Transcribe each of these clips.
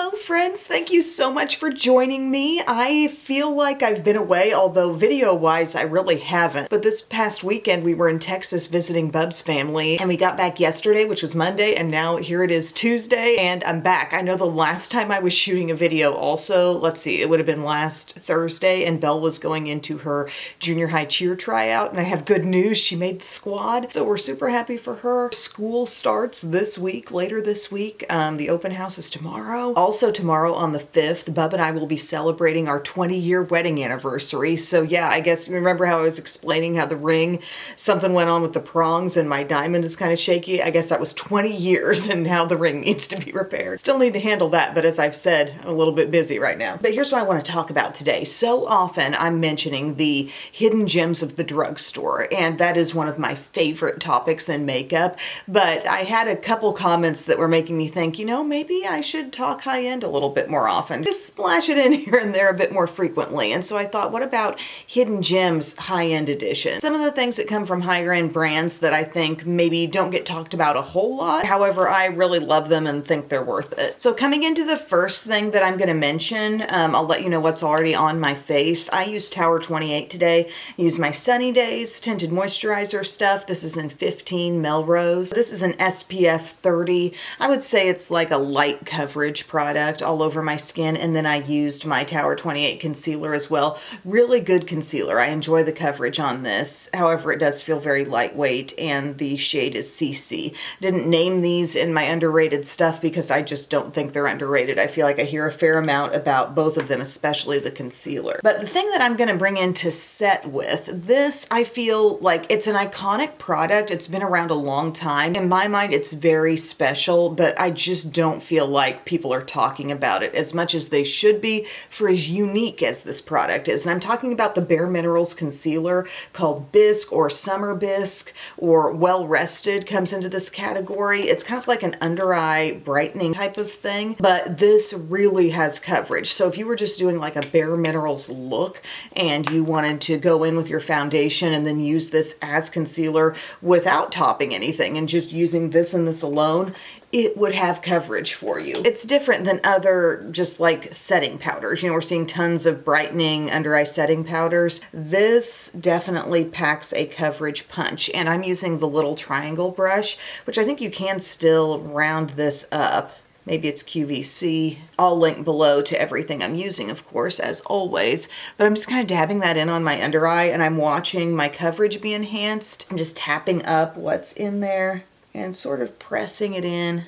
Hello friends, thank you so much for joining me. I feel like I've been away, although video-wise I really haven't. But this past weekend we were in Texas visiting Bub's family and we got back yesterday, which was Monday, and now here it is Tuesday and I'm back. I know the last time I was shooting a video also, let's see, it would have been last Thursday and Belle was going into her junior high cheer tryout and I have good news, she made the squad. So we're super happy for her. School starts this week, later this week. The open house is tomorrow. Also tomorrow on the 5th, Bub and I will be celebrating our 20-year wedding anniversary. So yeah, I guess you remember how I was explaining how the ring, something went on with the prongs and my diamond is kind of shaky. I guess that was 20 years and now the ring needs to be repaired. Still need to handle that, but as I've said, I'm a little bit busy right now. But here's what I want to talk about today. So often I'm mentioning the hidden gems of the drugstore, and that is one of my favorite topics in makeup. But I had a couple comments that were making me think, you know, maybe I should talk high-end a little bit more often. Just splash it in here and there a bit more frequently. And so I thought, what about hidden gems high-end edition? Some of the things that come from higher-end brands that I think maybe don't get talked about a whole lot. However, I really love them and think they're worth it. So coming into the first thing that I'm going to mention, I'll let you know what's already on my face. I used Tower 28 today. I used my Sunny Days tinted moisturizer stuff. This is in 15 Melrose. This is an SPF 30. I would say it's like a light coverage product all over my skin. And then I used my Tower 28 concealer as well. Really good concealer. I enjoy the coverage on this. However, it does feel very lightweight and the shade is CC. Didn't name these in my underrated stuff because I just don't think they're underrated. I feel like I hear a fair amount about both of them, especially the concealer. But the thing that I'm going to bring in to set with this, I feel like it's an iconic product. It's been around a long time. In my mind, it's very special, but I just don't feel like people are talking about it as much as they should be for as unique as this product is. And I'm talking about the Bare Minerals concealer called Bisque or Summer Bisque or Well Rested comes into this category. It's kind of like an under eye brightening type of thing, but this really has coverage. So if you were just doing like a Bare Minerals look and you wanted to go in with your foundation and then use this as concealer without topping anything and just using this and this alone, it would have coverage for you. It's different than other just like setting powders. You know, we're seeing tons of brightening under eye setting powders. This definitely packs a coverage punch, and I'm using the little triangle brush, which I think you can still round this up. Maybe it's QVC. I'll link below to everything I'm using, of course, as always. But I'm just kind of dabbing that in on my under eye and I'm watching my coverage be enhanced. I'm just tapping up what's in there and sort of pressing it in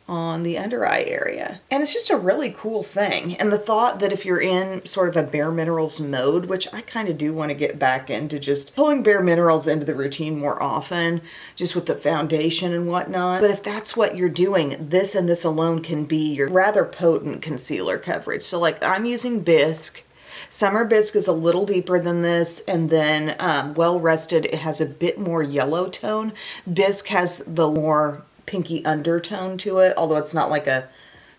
on the under eye area. And it's just a really cool thing. And the thought that if you're in sort of a Bare Minerals mode, which I kind of do want to get back into just pulling Bare Minerals into the routine more often, just with the foundation and whatnot. But if that's what you're doing, this and this alone can be your rather potent concealer coverage. So like I'm using Bisque. Summer Bisque is a little deeper than this, and then Well Rested, it has a bit more yellow tone. Bisque has the more pinky undertone to it, although it's not like a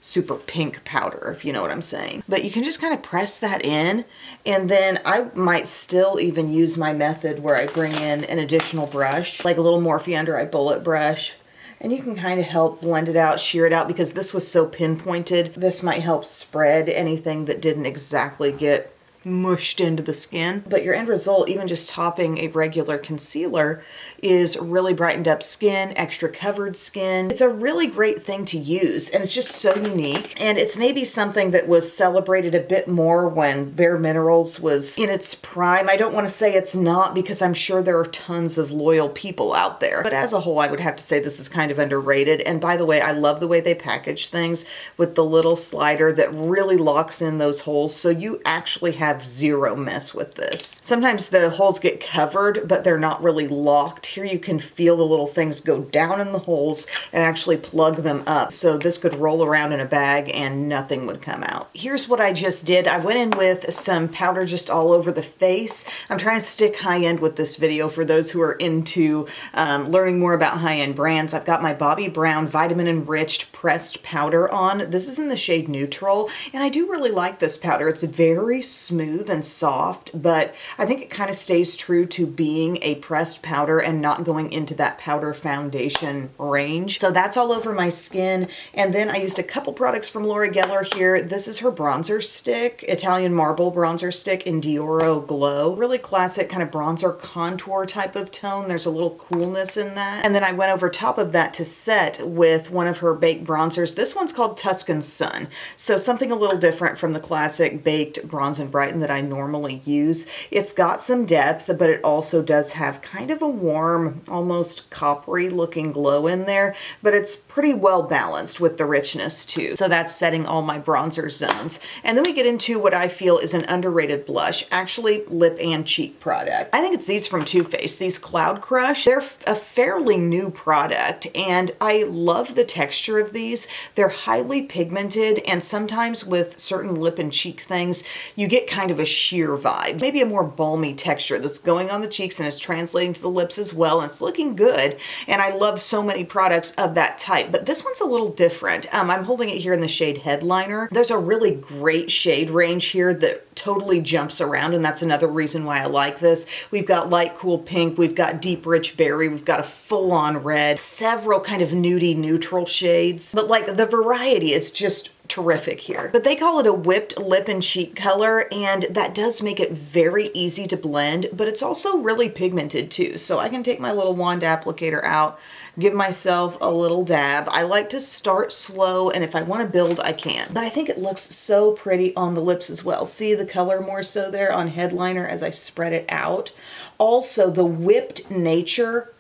super pink powder, if you know what I'm saying. But you can just kind of press that in, and then I might still even use my method where I bring in an additional brush, like a little Morphe Under Eye Bullet brush, and you can kind of help blend it out, sheer it out, because this was so pinpointed. This might help spread anything that didn't exactly get mushed into the skin. But your end result, even just topping a regular concealer, is really brightened up skin, extra covered skin. It's a really great thing to use, and it's just so unique. And it's maybe something that was celebrated a bit more when Bare Minerals was in its prime. I don't want to say it's not, because I'm sure there are tons of loyal people out there. But as a whole, I would have to say this is kind of underrated. And by the way, I love the way they package things with the little slider that really locks in those holes, so you actually have zero mess with this. Sometimes the holes get covered, but they're not really locked. Here you can feel the little things go down in the holes and actually plug them up. So this could roll around in a bag and nothing would come out. Here's what I just did. I went in with some powder just all over the face. I'm trying to stick high-end with this video for those who are into learning more about high-end brands. I've got my Bobbi Brown Vitamin Enriched Pressed Powder on. This is in the shade Neutral, and I do really like this powder. It's very smooth smooth and soft, but I think it kind of stays true to being a pressed powder and not going into that powder foundation range. So that's all over my skin. And then I used a couple products from Laura Geller here. This is her bronzer stick, Italian Marble bronzer stick in Dioro Glow. Really classic kind of bronzer contour type of tone. There's a little coolness in that. And then I went over top of that to set with one of her baked bronzers. This one's called Tuscan Sun. So something a little different from the classic baked Bronze and Brighten that I normally use. It's got some depth, but it also does have kind of a warm, almost coppery looking glow in there, but it's pretty well balanced with the richness too. So that's setting all my bronzer zones. And then we get into what I feel is an underrated blush, actually lip and cheek product. I think it's these from Too Faced, these Cloud Crush. They're a fairly new product and I love the texture of these. They're highly pigmented, and sometimes with certain lip and cheek things, you get kind of a sheer vibe, maybe a more balmy texture that's going on the cheeks and is translating to the lips as well, and it's looking good. And I love so many products of that type, but this one's a little different. I'm holding it here in the shade Headliner. There's a really great shade range here that totally jumps around, and that's another reason why I like this. We've got light cool pink, we've got deep rich berry, we've got a full-on red, several kind of nudie neutral shades, but like the variety is just terrific here. But they call it a whipped lip and cheek color, and that does make it very easy to blend, but it's also really pigmented too. So I can take my little wand applicator out, give myself a little dab. I like to start slow, and if I want to build, I can. But I think it looks so pretty on the lips as well. See the color more so there on Headliner as I spread it out. Also, the whipped nature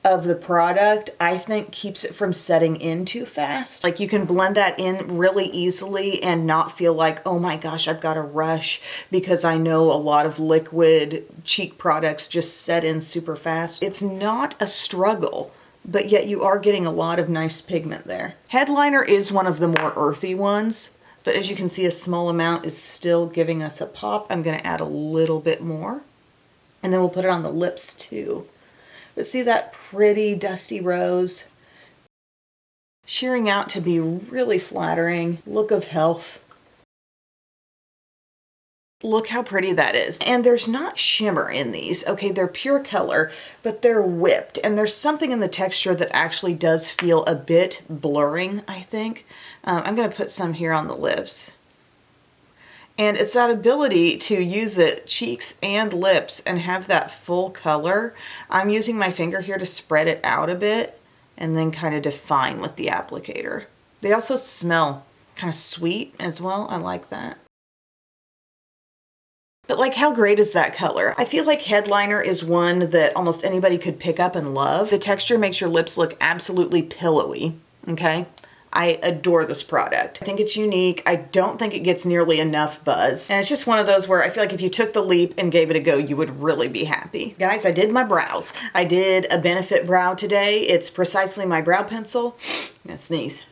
of the product, I think, keeps it from setting in too fast. Like, you can blend that in really easily and not feel like, oh my gosh, I've got to rush, because I know a lot of liquid cheek products just set in super fast. It's not a struggle, but yet you are getting a lot of nice pigment there. Headliner is one of the more earthy ones, but as you can see, a small amount is still giving us a pop. I'm going to add a little bit more, and then we'll put it on the lips too. But see that pretty dusty rose? Shearing out to be really flattering. Look of health. Look how pretty that is. And there's not shimmer in these. Okay, they're pure color, but they're whipped. And there's something in the texture that actually does feel a bit blurring, I think. I'm going to put some here on the lips. And it's that ability to use it cheeks and lips and have that full color. I'm using my finger here to spread it out a bit and then kind of define with the applicator. They also smell kind of sweet as well. I like that. But like, how great is that color? I feel like Headliner is one that almost anybody could pick up and love. The texture makes your lips look absolutely pillowy, okay? I adore this product. I think it's unique. I don't think it gets nearly enough buzz. And it's just one of those where I feel like if you took the leap and gave it a go, you would really be happy. Guys, I did my brows. I did a Benefit brow today. It's Precisely My Brow Pencil. I'm gonna sneeze.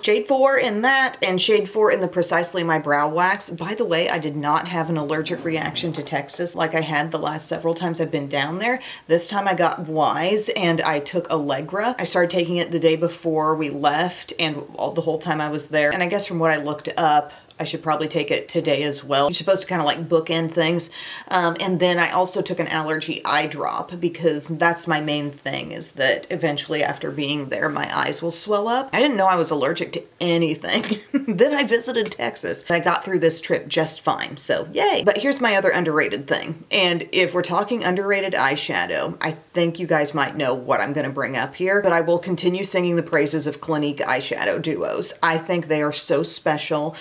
Shade 4 in that, and shade 4 in the Precisely My Brow Wax. By the way, I did not have an allergic reaction to Texas like I had the last several times I've been down there. This time I got Wise and I took Allegra. I started taking it the day before we left and the whole time I was there. And I guess from what I looked up, I should probably take it today as well. You're supposed to kind of like bookend things. And then I also took an allergy eye drop, because that's my main thing, is that eventually after being there, my eyes will swell up. I didn't know I was allergic to anything. Then I visited Texas. I got through this trip just fine, so yay. But here's my other underrated thing. And if we're talking underrated eyeshadow, I think you guys might know what I'm gonna bring up here, but I will continue singing the praises of Clinique eyeshadow duos. I think they are so special.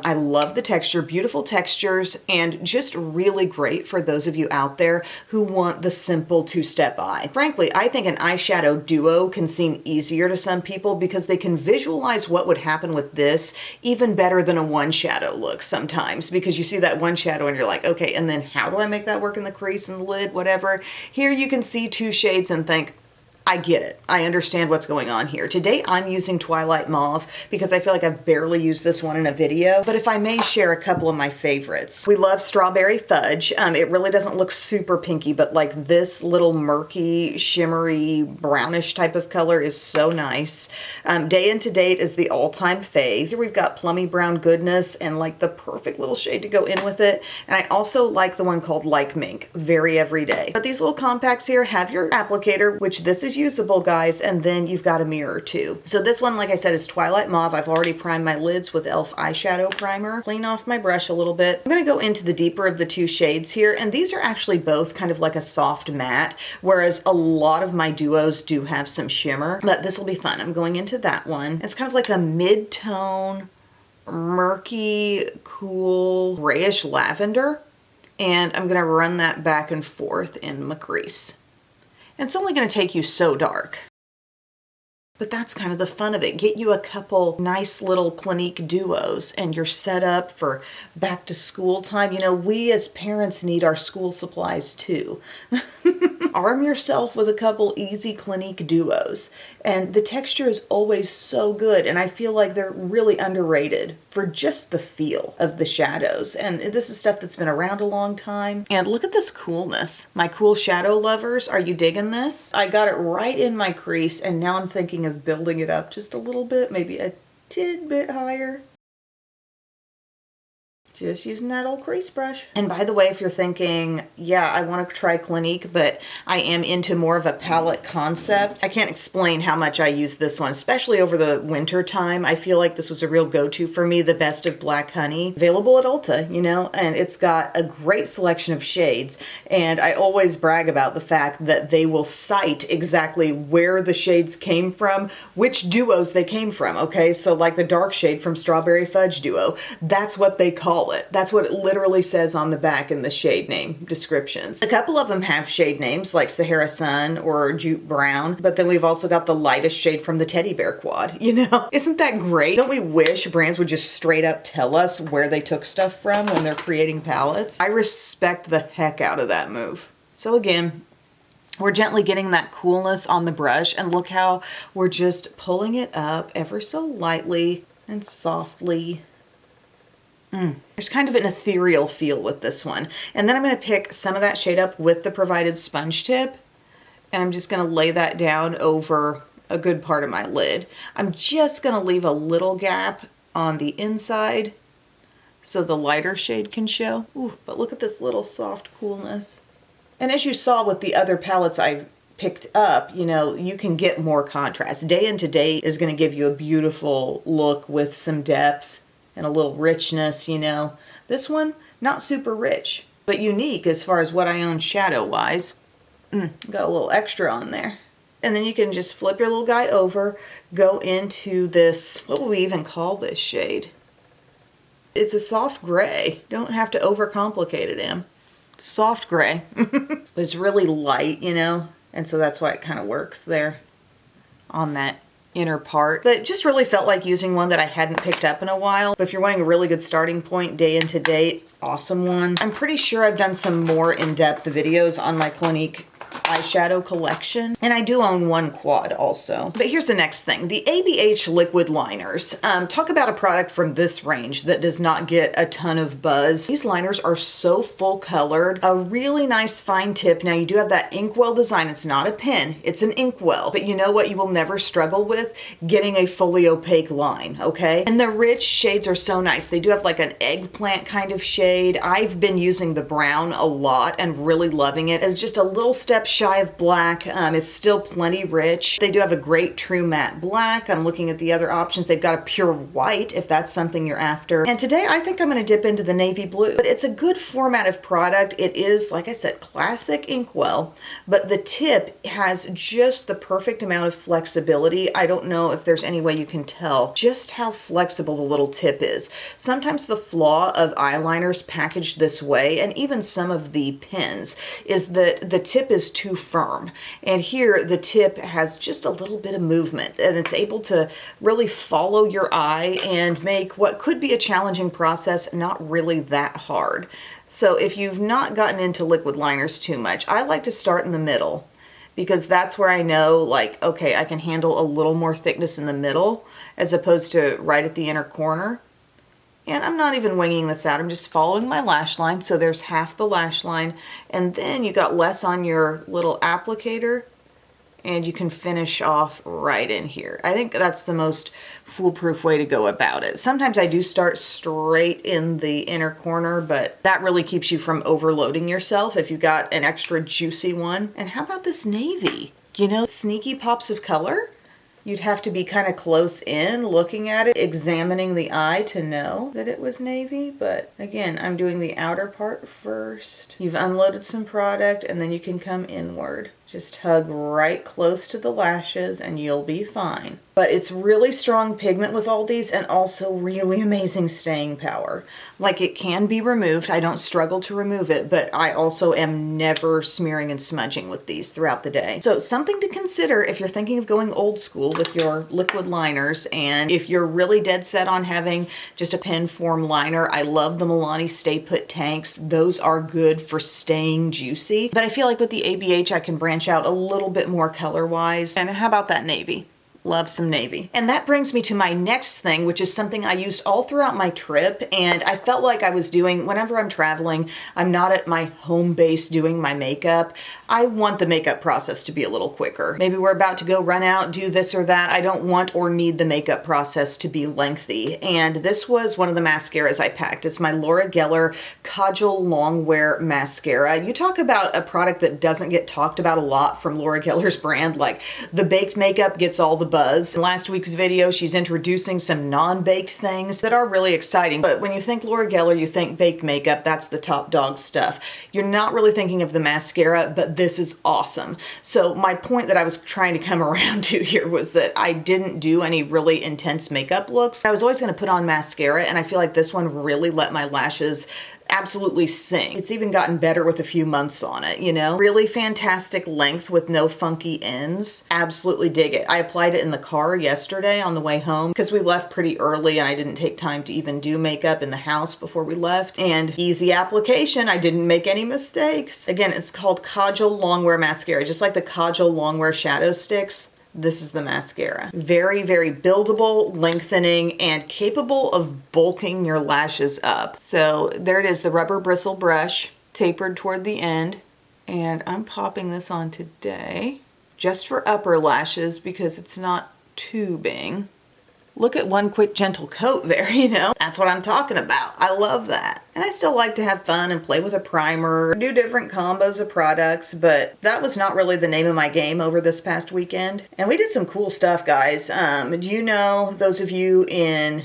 I love the texture, beautiful textures, and just really great for those of you out there who want the simple two-step eye. Frankly, I think an eyeshadow duo can seem easier to some people because they can visualize what would happen with this even better than a one shadow look sometimes, because you see that one shadow and you're like, okay, and then how do I make that work in the crease and the lid, whatever. Here you can see two shades and think, I get it. I understand what's going on here. Today I'm using Twilight Mauve because I feel like I've barely used this one in a video, but if I may share a couple of my favorites. We love Strawberry Fudge. It really doesn't look super pinky, but like this little murky, shimmery, brownish type of color is so nice. Day Into Date is the all-time fave. Here we've got Plummy Brown Goodness and like the perfect little shade to go in with it. And I also like the one called Like Mink, very everyday. But these little compacts here have your applicator, which this is usable, guys, and then you've got a mirror too. So this one, like I said, is Twilight Mauve. I've already primed my lids with e.l.f. eyeshadow primer. Clean off my brush a little bit. I'm going to go into the deeper of the two shades here, and these are actually both kind of like a soft matte, whereas a lot of my duos do have some shimmer, but this will be fun. I'm going into that one. It's kind of like a mid-tone, murky, cool, grayish lavender, and I'm going to run that back and forth in my crease. It's only going to take you so dark. But that's kind of the fun of it. Get you a couple nice little Clinique duos and you're set up for back to school time. You know, we as parents need our school supplies too. Arm yourself with a couple easy Clinique duos. And the texture is always so good. And I feel like they're really underrated for just the feel of the shadows. And this is stuff that's been around a long time. And look at this coolness. My cool shadow lovers, are you digging this? I got it right in my crease and now I'm thinking of building it up just a little bit, maybe a tidbit higher. Just using that old crease brush. And by the way, if you're thinking, yeah, I want to try Clinique, but I am into more of a palette concept, I can't explain how much I use this one, especially over the winter time. I feel like this was a real go-to for me, the Best of Black Honey. Available at Ulta, you know, and it's got a great selection of shades. And I always brag about the fact that they will cite exactly where the shades came from, which duos they came from, okay? So like the dark shade from Strawberry Fudge Duo, that's what they call it. That's what it literally says on the back in the shade name descriptions. A couple of them have shade names like Sahara Sun or Jute Brown, but then we've also got the lightest shade from the Teddy Bear Quad, you know? Isn't that great? Don't we wish brands would just straight up tell us where they took stuff from when they're creating palettes? I respect the heck out of that move. So again, we're gently getting that coolness on the brush, and look how we're just pulling it up ever so lightly and softly. There's kind of an ethereal feel with this one. And then I'm going to pick some of that shade up with the provided sponge tip, and I'm just going to lay that down over a good part of my lid. I'm just going to leave a little gap on the inside so the lighter shade can show. Ooh, but look at this little soft coolness. And as you saw with the other palettes I picked up, you know, you can get more contrast. Day Into Date is going to give you a beautiful look with some depth and a little richness, you know. This one, not super rich, but unique as far as what I own shadow-wise. Got a little extra on there. And then you can just flip your little guy over, go into this, what would we even call this shade? It's a soft gray. Don't have to overcomplicate it, Em. Soft gray. But it's really light, you know, and so that's why it kind of works there on that inner part. But it just really felt like using one that I hadn't picked up in a while. But if you're wanting a really good starting point, Day Into Date, awesome one. I'm pretty sure I've done some more in-depth videos on my Clinique eyeshadow collection, and I do own one quad also. But here's the next thing, the ABH liquid liners. Talk about a product from this range that does not get a ton of buzz. These liners are so full colored, a really nice fine tip. Now you do have that inkwell design. It's not a pen, it's an inkwell, but you know what you will never struggle with? Getting a fully opaque line, okay? And the rich shades are so nice. They do have like an eggplant kind of shade. I've been using the brown a lot and really loving it. It's just a little step shy of black. It's still plenty rich. They do have a great true matte black. I'm looking at the other options. They've got a pure white if that's something you're after. And today I think I'm going to dip into the navy blue. But it's a good format of product. It is, like I said, classic inkwell, but the tip has just the perfect amount of flexibility. I don't know if there's any way you can tell just how flexible the little tip is. Sometimes the flaw of eyeliners packaged this way, and even some of the pens, is that the tip is too firm. And here the tip has just a little bit of movement, and it's able to really follow your eye and make what could be a challenging process not really that hard. So if you've not gotten into liquid liners too much, I like to start in the middle because that's where I know, like, okay, I can handle a little more thickness in the middle as opposed to right at the inner corner. And I'm not even winging this out, I'm just following my lash line. So there's half the lash line, and then you got less on your little applicator, and you can finish off right in here. I think that's the most foolproof way to go about it. Sometimes I do start straight in the inner corner, but that really keeps you from overloading yourself if you got an extra juicy one. And how about this navy? You know, sneaky pops of color? You'd have to be kind of close in looking at it, examining the eye to know that it was navy. But again, I'm doing the outer part first. You've unloaded some product, and then you can come inward. Just hug right close to the lashes and you'll be fine. But it's really strong pigment with all these, and also really amazing staying power. Like, it can be removed. I don't struggle to remove it, but I also am never smearing and smudging with these throughout the day. So something to consider if you're thinking of going old school with your liquid liners, and if you're really dead set on having just a pen form liner. I love the Milani Stay Put tanks. Those are good for staying juicy. But I feel like with the ABH I can branch out a little bit more color wise. And how about that navy? Love some navy. And that brings me to my next thing, which is something I used all throughout my trip, and I felt like I was doing, whenever I'm traveling, I'm not at my home base doing my makeup. I want the makeup process to be a little quicker. Maybe we're about to go run out, do this or that. I don't want or need the makeup process to be lengthy. And this was one of the mascaras I packed. It's my Laura Geller Kajal Longwear Mascara. You talk about a product that doesn't get talked about a lot from Laura Geller's brand, like the baked makeup gets all the buzz. In last week's video, she's introducing some non-baked things that are really exciting. But when you think Laura Geller, you think baked makeup, that's the top dog stuff. You're not really thinking of the mascara, but this is awesome. So my point that I was trying to come around to here was that I didn't do any really intense makeup looks. I was always going to put on mascara, and I feel like this one really let my lashes absolutely sing. It's even gotten better with a few months on it, you know? Really fantastic length with no funky ends. Absolutely dig it. I applied it in the car yesterday on the way home because we left pretty early and I didn't take time to even do makeup in the house before we left. And easy application. I didn't make any mistakes. Again, it's called Kajal Longwear Mascara, just like the Kajal Longwear Shadow Sticks. This is the mascara. Very, very buildable, lengthening, and capable of bulking your lashes up. So there it is, the rubber bristle brush, tapered toward the end. And I'm popping this on today, just for upper lashes because it's not tubing. Look at one quick gentle coat there, you know? That's what I'm talking about. I love that. And I still like to have fun and play with a primer, do different combos of products, but that was not really the name of my game over this past weekend. And we did some cool stuff, guys. Do you know, those of you in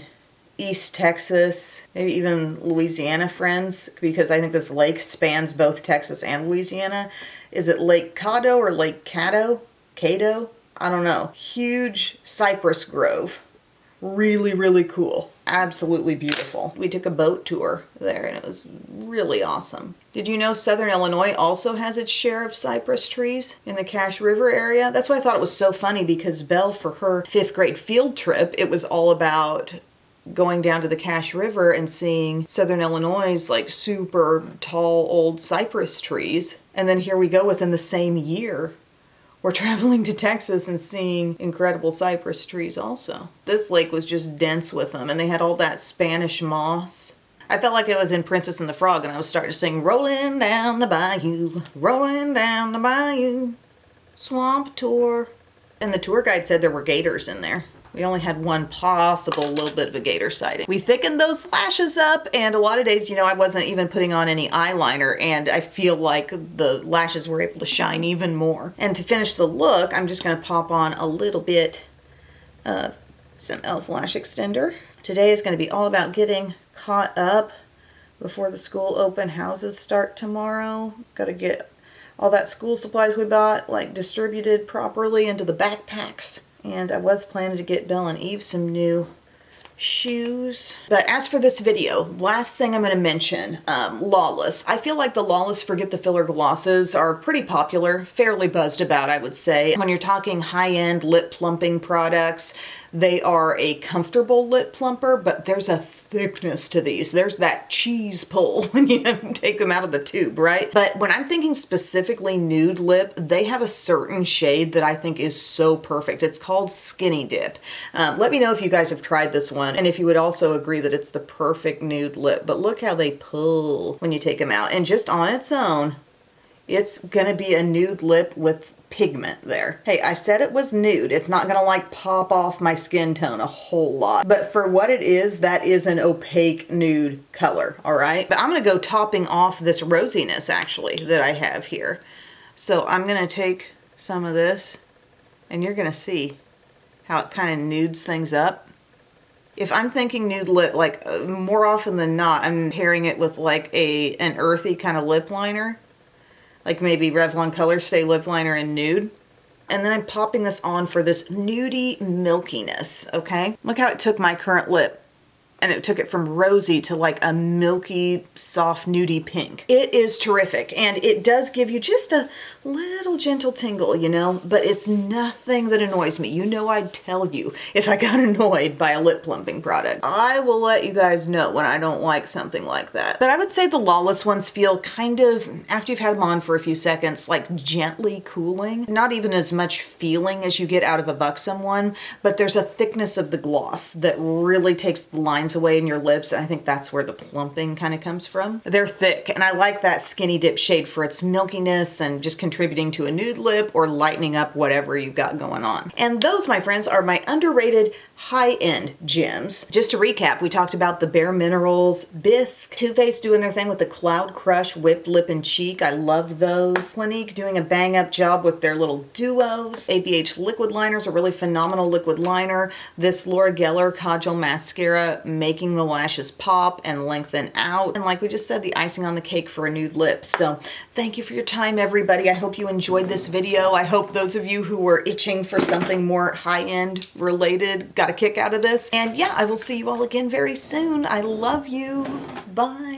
East Texas, maybe even Louisiana friends, because I think this lake spans both Texas and Louisiana. Is it Lake Caddo or Lake Caddo? Caddo? I don't know. Huge cypress grove. Really, really cool. Absolutely beautiful. We took a boat tour there and it was really awesome. Did you know Southern Illinois also has its share of cypress trees in the Cache River area? That's why I thought it was so funny, because Belle, for her 5th grade field trip, it was all about going down to the Cache River and seeing Southern Illinois' like super tall old cypress trees. And then here we go, within the same year, we're traveling to Texas and seeing incredible cypress trees also. This lake was just dense with them, and they had all that Spanish moss. I felt like I was in Princess and the Frog, and I was starting to sing, rolling down the bayou, rolling down the bayou, swamp tour. And the tour guide said there were gators in there. We only had one possible little bit of a gator sighting. We thickened those lashes up, and a lot of days, you know, I wasn't even putting on any eyeliner, and I feel like the lashes were able to shine even more. And to finish the look, I'm just gonna pop on a little bit of some e.l.f. lash extender. Today is gonna be all about getting caught up before the school open houses start tomorrow. Gotta get all that school supplies we bought, like, distributed properly into the backpacks. And I was planning to get Belle and Eve some new shoes. But as for this video, last thing I'm going to mention, Lawless. I feel like the Lawless Forget the Filler glosses are pretty popular, fairly buzzed about, I would say. When you're talking high-end lip plumping products, They are a comfortable lip plumper, but there's a thickness to these. There's that cheese pull when you take them out of the tube, right? But when I'm thinking specifically nude lip, they have a certain shade that I think is so perfect. It's called Skinny Dip. Let me know if you guys have tried this one and if you would also agree that it's the perfect nude lip. But look how they pull when you take them out. And just on its own, it's gonna be a nude lip with pigment there. Hey, I said it was nude. It's not gonna like pop off my skin tone a whole lot. But for what it is, that is an opaque nude color, all right? But I'm gonna go topping off this rosiness actually that I have here. So I'm gonna take some of this and you're gonna see how it kind of nudes things up. If I'm thinking nude lip, like more often than not, I'm pairing it with like an earthy kind of lip liner. Like maybe Revlon Color Stay lip liner in nude. And then I'm popping this on for this nudie milkiness, okay? Look how it took my current lip and it took it from rosy to like a milky, soft, nudie pink. It is terrific, and it does give you just a little gentle tingle, you know, but it's nothing that annoys me. You know I'd tell you if I got annoyed by a lip plumping product. I will let you guys know when I don't like something like that. But I would say the Lawless ones feel kind of, after you've had them on for a few seconds, like gently cooling. Not even as much feeling as you get out of a Buxom one, but there's a thickness of the gloss that really takes the lines away in your lips, and I think that's where the plumping kind of comes from. They're thick, and I like that Skinny Dip shade for its milkiness and just contributing to a nude lip or lightening up whatever you've got going on. And those, my friends, are my underrated high-end gems. Just to recap, we talked about the Bare Minerals, Bisque, Too Faced doing their thing with the Cloud Crush Whipped Lip and Cheek. I love those. Clinique doing a bang-up job with their little duos. ABH liquid liners, a really phenomenal liquid liner. This Laura Geller Kajal Mascara making the lashes pop and lengthen out. And like we just said, the icing on the cake for a nude lip. So thank you for your time, everybody. I hope you enjoyed this video. I hope those of you who were itching for something more high-end related got a kick out of this. And yeah, I will see you all again very soon. I love you. Bye.